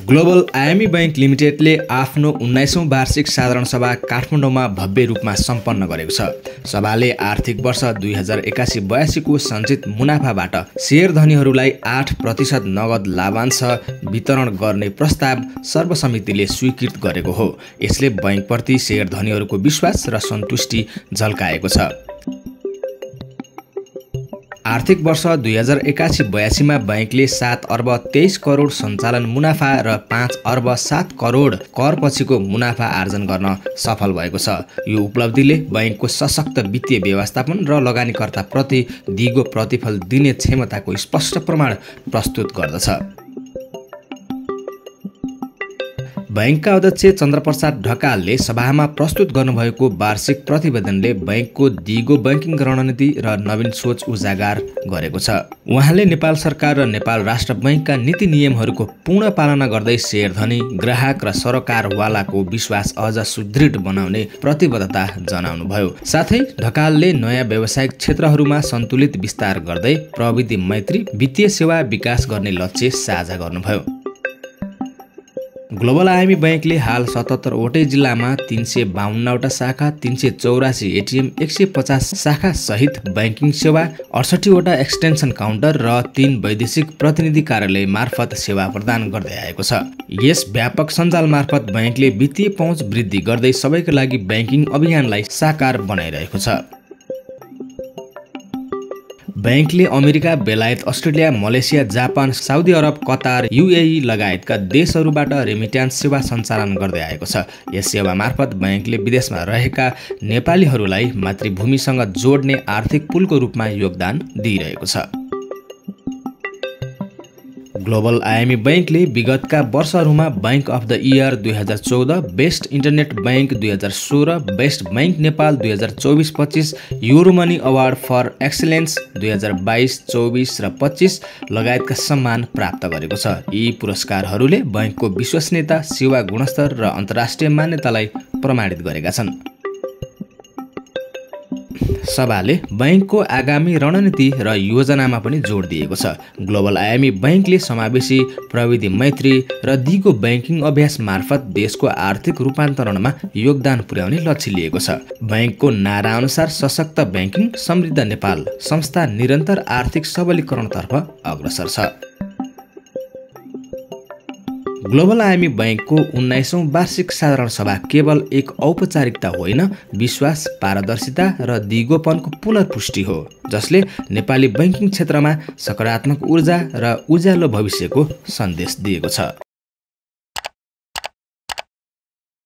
Global आयामी bank लिमिटेडले आफ्नो 19औं वार्षिक साधारण सभा काठमाडौँमा भव्य रूपमा सम्पन्न गरेको छ। सभाले आर्थिक वर्ष 2081-82 को सञ्चित मुनाफाबाट शेयर धनीहरूलाई 8% नगद लाभांश वितरण गर्ने प्रस्ताव सर्वसम्मतिले स्वीकृत गरेको हो। यसले बैंकप्रति शेयर धनीहरूको विश्वास र सन्तुष्टि झल्काएको छ। आर्थिक वर्ष 2081-82 मा बैंकले 7 अर्ब 23 करोड सञ्चालन मुनाफा र 5 अर्ब 7 करोड कर पछिको मुनाफा आर्जन गर्न सफल भएको छ। यो उपलब्धिले बैंकको सशक्त वित्तीय व्यवस्थापन र लगानीकर्ताप्रति दिगो प्रतिफल दिने क्षमताको स्पष्ट प्रमाण प्रस्तुत गर्दछ। बैंकका अध्यक्ष चन्द्रप्रसाद ढकालले सभामा प्रस्तुत गर्नुभएको वार्षिक प्रतिवेदनले बैंकको दिगो बैंकिङ रणनीति र नवीन सोच उजागर गरेको छ। उहाँले नेपाल सरकार र नेपाल राष्ट्र बैंकका नीति नियमहरूको पूर्ण पालना गर्दै शेयरधनी, ग्राहक र सरकारवालाको विश्वास अझ सुदृढ बनाउने प्रतिबद्धता जनाउनुभयो। साथै ढकालले नयाँ व्यावसायिक क्षेत्रहरूमा सन्तुलित विस्तार गर्दै प्रविधि मैत्री वित्तीय सेवा विकास गर्ने लक्ष्य साझा गर्नुभयो। ग्लोबल आयामी बैंकले हाल 77 वटै जिल्लामा 352 वटा शाखा, 384 एटिएम, 150 शाखा सहित बैंकिङ सेवा, 68 वटा एक्सटेन्सन काउन्टर र 3 वैदेशिक प्रतिनिधि कार्यालय मार्फत सेवा प्रदान गर्दै आएको छ। यस व्यापक सञ्जाल मार्फत बैंकले वित्तीय पहुँच वृद्धि गर्दै सबैका लागि बैंकिङ अभियानलाई साकार बनाइरहेको छ। बैंकले अमेरिका, बेलायत, Australia, Malaysia, Japan, Saudi Arab, Qatar, UAE लगायतका देशहरूबाट रेमिट्यान्स सेवा सञ्चालन गर्दै आएको छ। यस सेवा मार्फत बैंकले विदेशमा रहेका नेपालीहरूलाई मातृभूमिसँग जोड्ने आर्थिक पुलको रूपमा योगदान दिइरहेको छ। ग्लोबल आयामी बैंकले विगतका वर्षहरूमा bank of the year 2014, best internet bank 2016, best bank Nepal 2024-25, Euromoney award for excellence 2022-24 र 25 लगायतका सम्मान प्राप्त गरेको छ। यी पुरस्कारहरूले बैंकको विश्वसनीयता, सेवा गुणस्तर र अन्तर्राष्ट्रिय मान्यतालाई प्रमाणित गरेका छन्। सभाले बैंकको आगामी रणनीति र योजनामा पनि जोड दिएको छ। ग्लोबल आयामी बैंकले समावेशी प्रविधि मैत्री र दिगो बैंकिङ अभ्यास मार्फत देशको आर्थिक रूपान्तरणमा योगदान पुर्याउने लक्ष्य लिएको छ। बैंकको नारा अनुसार सशक्त बैंकिङ, समृद्ध नेपाल, संस्था निरन्तर आर्थिक सबलीकरणतर्फ अग्रसर छ। ग्लोबल आयामी बैंकको 19औं वार्षिक साधारण सभा केवल एक औपचारिकता होइन, विश्वास, पारदर्शिता र दिगोपनको पुनर्पुष्टि हो, जसले नेपाली बैंकिङ क्षेत्रमा सकारात्मक ऊर्जा र उज्यालो भविष्यको सन्देश दिएको छ।